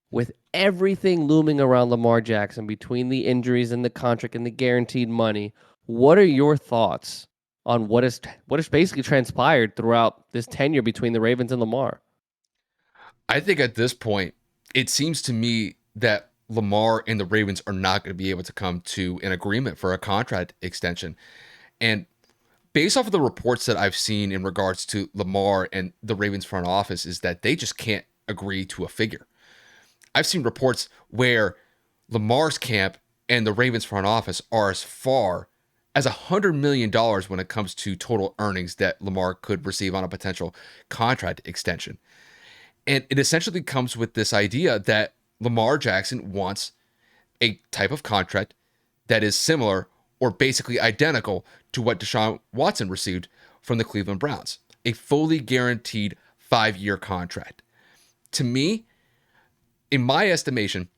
With everything looming around Lamar Jackson between the injuries and the contract and the guaranteed money, what are your thoughts on what has basically transpired throughout this tenure between the Ravens and Lamar? I think at this point, it seems to me that Lamar and the Ravens are not going to be able to come to an agreement for a contract extension. And based off of the reports that I've seen in regards to Lamar and the Ravens front office, is that they just can't agree to a figure. I've seen reports where Lamar's camp and the Ravens front office are as far as $100 million when it comes to total earnings that Lamar could receive on a potential contract extension. And it essentially comes with this idea that Lamar Jackson wants a type of contract that is similar or basically identical to what Deshaun Watson received from the Cleveland Browns, a fully guaranteed 5-year contract. To me, in my estimation,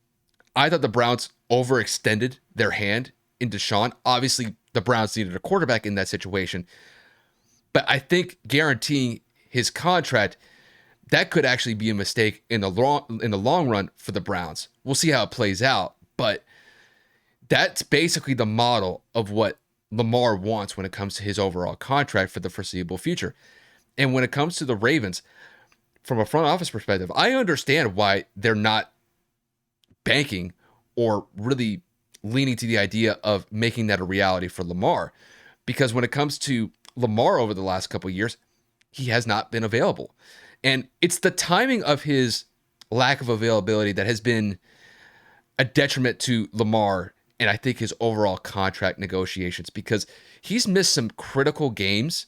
I thought the Browns overextended their hand in Deshaun. Obviously, the Browns needed a quarterback in that situation, but I think guaranteeing his contract, that could actually be a mistake in the long run for the Browns. We'll see how it plays out, but that's basically the model of what Lamar wants when it comes to his overall contract for the foreseeable future. And when it comes to the Ravens, from a front office perspective, I understand why they're not banking or really leaning to the idea of making that a reality for Lamar. Because when it comes to Lamar over the last couple of years, he has not been available. And it's the timing of his lack of availability that has been a detriment to Lamar and I think his overall contract negotiations because he's missed some critical games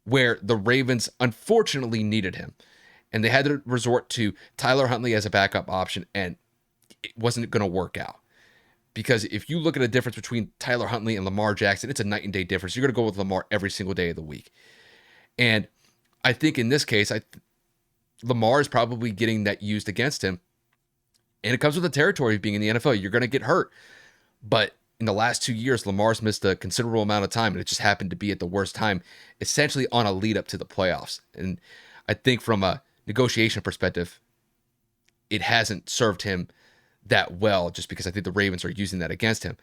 where the Ravens unfortunately needed him. And they had to resort to Tyler Huntley as a backup option, and it wasn't going to work out. Because if you look at a difference between Tyler Huntley and Lamar Jackson, it's a night and day difference. You're going to go with Lamar every single day of the week. And I think in this case, Lamar is probably getting that used against him. And it comes with the territory of being in the NFL. You're going to get hurt. But in the last 2 years, Lamar's missed a considerable amount of time, and it just happened to be at the worst time, essentially on a lead up to the playoffs. And I think from a negotiation perspective, it hasn't served him that well just because I think the Ravens are using that against him.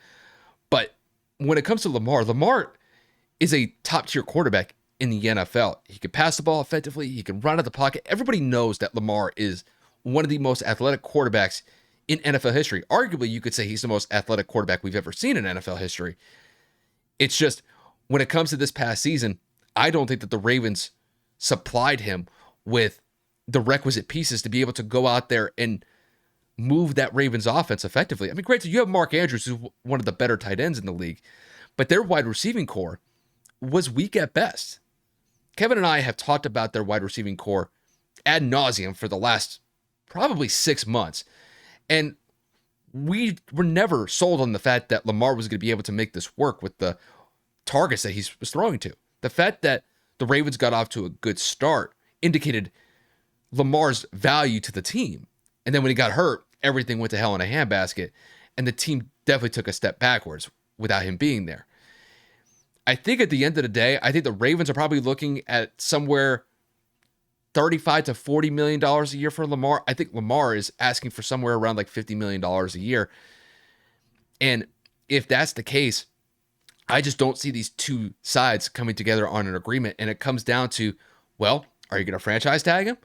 But when it comes to Lamar, Lamar is a top tier quarterback in the NFL. He can pass the ball effectively, he can run out of the pocket. Everybody knows that Lamar is one of the most athletic quarterbacks in NFL history. Arguably, you could say he's the most athletic quarterback we've ever seen in NFL history. It's just when it comes to this past season, I don't think that the Ravens supplied him with the requisite pieces to be able to go out there and move that Ravens offense effectively. I mean, granted, you have Mark Andrews, who's one of the better tight ends in the league, but their wide receiving core was weak at best. Kevin and I have talked about their wide receiving core ad nauseum for the last probably 6 months. And we were never sold on the fact that Lamar was going to be able to make this work with the targets that he was throwing to. The fact that the Ravens got off to a good start indicated Lamar's value to the team. And then when he got hurt, everything went to hell in a handbasket. And the team definitely took a step backwards without him being there. I think at the end of the day, I think the Ravens are probably looking at somewhere $35 to $40 million a year for Lamar. I think Lamar is asking for somewhere around like $50 million a year. And if that's the case, I just don't see these two sides coming together on an agreement. And it comes down to, well, are you going to franchise tag him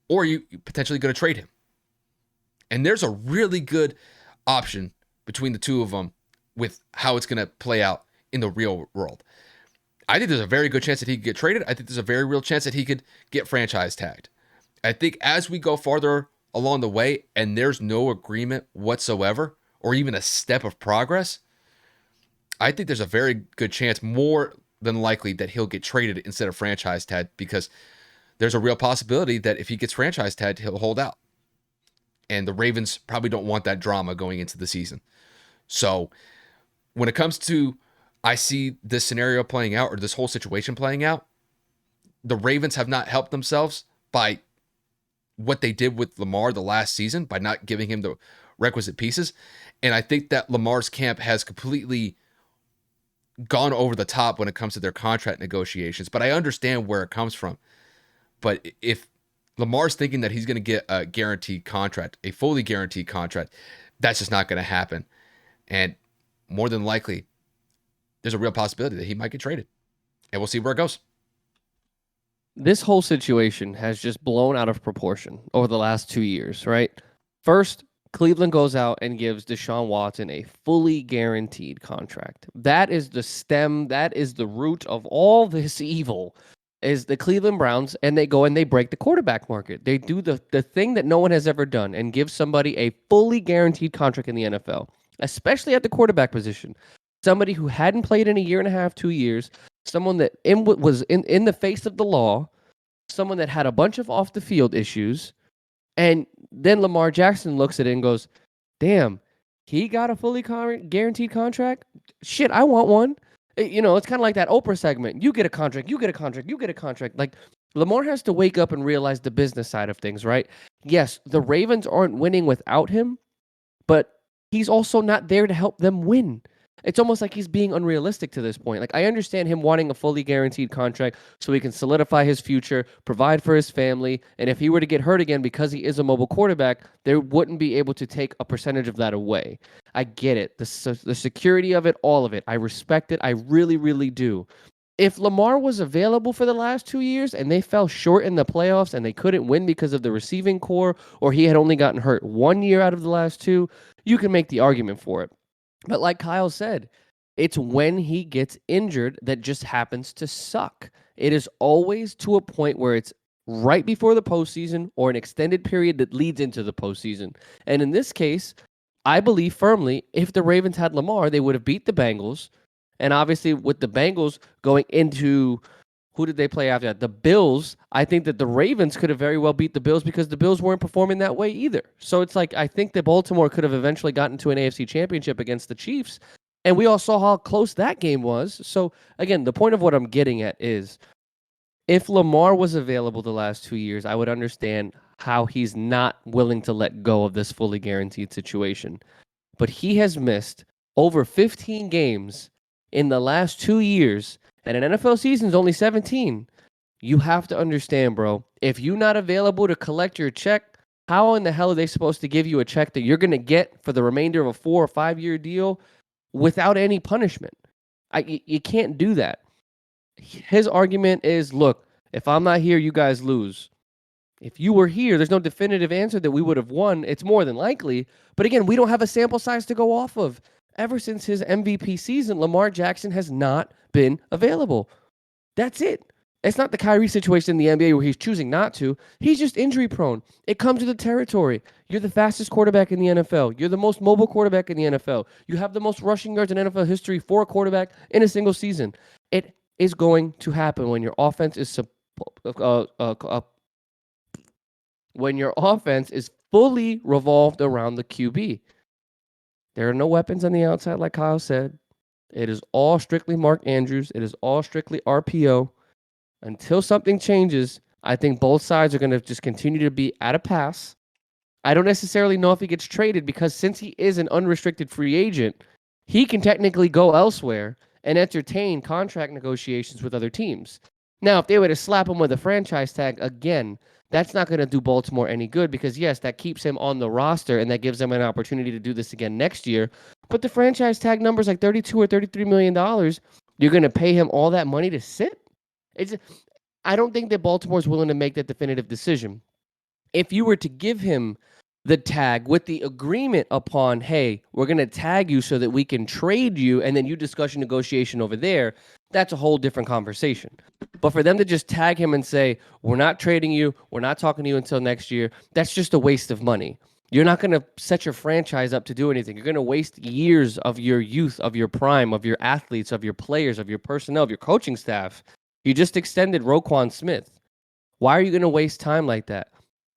or are you potentially going to trade him? And there's a really good option between the two of them with how it's going to play out in the real world. I think there's a very good chance that he could get traded. I think there's a very real chance that he could get franchise tagged. I think as we go farther along the way and there's no agreement whatsoever or even a step of progress, I think there's a very good chance, more than likely, that he'll get traded instead of franchise tagged because there's a real possibility that if he gets franchise tagged, he'll hold out. And the Ravens probably don't want that drama going into the season. So when it comes to, I see this scenario playing out or this whole situation playing out, the Ravens have not helped themselves by what they did with Lamar the last season by not giving him the requisite pieces. And I think that Lamar's camp has completely gone over the top when it comes to their contract negotiations. But I understand where it comes from. But if Lamar's thinking that he's going to get a guaranteed contract, a fully guaranteed contract. That's just not going to happen. And more than likely, there's a real possibility that he might get traded. And we'll see where it goes. This whole situation has just blown out of proportion over the last 2 years, right? First, Cleveland goes out and gives Deshaun Watson a fully guaranteed contract. That is the stem, that is the root of all this evil. Is the Cleveland Browns, and they go and they break the quarterback market. They do the thing that no one has ever done and give somebody a fully guaranteed contract in the NFL, especially at the quarterback position. Somebody who hadn't played in a year and a half, 2 years, someone that was in the face of the law, someone that had a bunch of off the field issues, and then Lamar Jackson looks at it and goes, "Damn, he got a fully guaranteed contract. Shit, I want one." It's kind of like that Oprah segment. You get a contract, you get a contract, you get a contract. Like Lamar has to wake up and realize the business side of things, right? Yes, the Ravens aren't winning without him, but he's also not there to help them win. It's almost like he's being unrealistic to this point. Like, I understand him wanting a fully guaranteed contract so he can solidify his future, provide for his family, and if he were to get hurt again because he is a mobile quarterback, they wouldn't be able to take a percentage of that away. I get it. The security of it, all of it. I respect it. I really, really do. If Lamar was available for the last 2 years and they fell short in the playoffs and they couldn't win because of the receiving core, or he had only gotten hurt 1 year out of the last two, you can make the argument for it. But like Kyle said, it's when he gets injured that just happens to suck. It is always to a point where it's right before the postseason or an extended period that leads into the postseason. And in this case, I believe firmly if the Ravens had Lamar, they would have beat the Bengals. And obviously, with the Bengals going into who did they play after that? The Bills. I think that the Ravens could have very well beat the Bills because the Bills weren't performing that way either. So it's like I think that Baltimore could have eventually gotten to an AFC championship against the Chiefs. And we all saw how close that game was. So again, the point of what I'm getting at is if Lamar was available the last 2 years, I would understand how he's not willing to let go of this fully guaranteed situation. But he has missed over 15 games in the last 2 years, and an NFL season is only 17. You have to understand, bro. If you're not available to collect your check, how in the hell are they supposed to give you a check that you're going to get for the remainder of a 4 or 5 year deal without any punishment? You can't do that. His argument is, look, if I'm not here, you guys lose. If you were here, there's no definitive answer that we would have won. It's more than likely. But again, we don't have a sample size to go off of. Ever since his MVP season, Lamar Jackson has not been available. That's it. It's not the Kyrie situation in the NBA where he's choosing not to. He's just injury prone. It comes to the territory. You're the fastest quarterback in the NFL. You're the most mobile quarterback in the NFL. You have the most rushing yards in NFL history for a quarterback in a single season. It is going to happen when your offense is fully revolved around the QB. There are no weapons on the outside, like Kyle said. It is all strictly Mark Andrews. It is all strictly RPO. Until something changes, I think both sides are going to just continue to be at a pass. I don't necessarily know if he gets traded because since he is an unrestricted free agent, he can technically go elsewhere and entertain contract negotiations with other teams. Now, if they were to slap him with a franchise tag again, that's not going to do Baltimore any good because, yes, that keeps him on the roster and that gives them an opportunity to do this again next year. But the franchise tag number is like $32 or $33 million. You're going to pay him all that money to sit? I don't think that Baltimore's willing to make that definitive decision. If you were to give him the tag with the agreement upon, hey, we're going to tag you so that we can trade you, and then you discuss your negotiation over there, that's a whole different conversation. But for them to just tag him and say, we're not trading you, we're not talking to you until next year, that's just a waste of money. You're not going to set your franchise up to do anything. You're going to waste years of your youth, of your prime, of your athletes, of your players, of your personnel, of your coaching staff. You just extended Roquan Smith. Why are you going to waste time like that?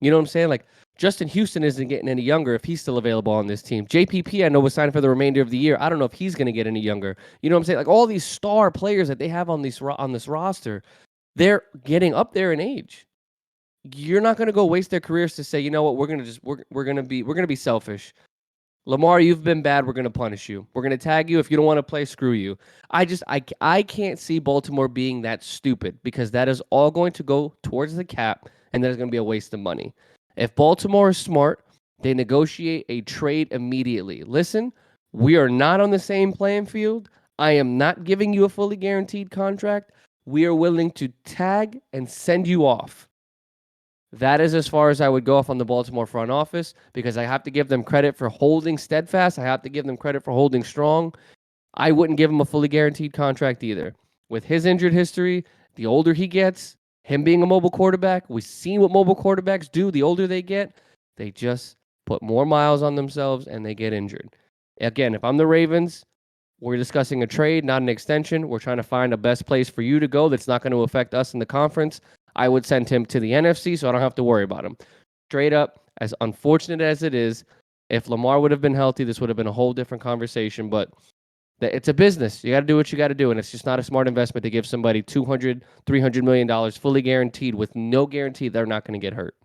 You know what I'm saying? Like, Justin Houston isn't getting any younger if he's still available on this team. JPP, I know, was signed for the remainder of the year. I don't know if he's going to get any younger. You know what I'm saying? Like, all these star players that they have on this roster, they're getting up there in age. You're not going to go waste their careers to say, you know what, we're going to be selfish. Lamar, you've been bad. We're going to punish you. We're going to tag you. If you don't want to play, screw you. I can't see Baltimore being that stupid because that is all going to go towards the cap and that is going to be a waste of money. If Baltimore is smart, they negotiate a trade immediately. Listen, we are not on the same playing field. I am not giving you a fully guaranteed contract. We are willing to tag and send you off. That is as far as I would go off on the Baltimore front office, because I have to give them credit for holding steadfast. I have to give them credit for holding strong. I wouldn't give him a fully guaranteed contract either. With his injured history, the older he gets, him being a mobile quarterback, we've seen what mobile quarterbacks do. The older they get, they just put more miles on themselves and they get injured. Again, if I'm the Ravens, we're discussing a trade, not an extension. We're trying to find a best place for you to go that's not going to affect us in the conference. I would send him to the NFC so I don't have to worry about him. Straight up, as unfortunate as it is, if Lamar would have been healthy, this would have been a whole different conversation. But it's a business. You got to do what you got to do. And it's just not a smart investment to give somebody $200, $300 million fully guaranteed with no guarantee they're not going to get hurt.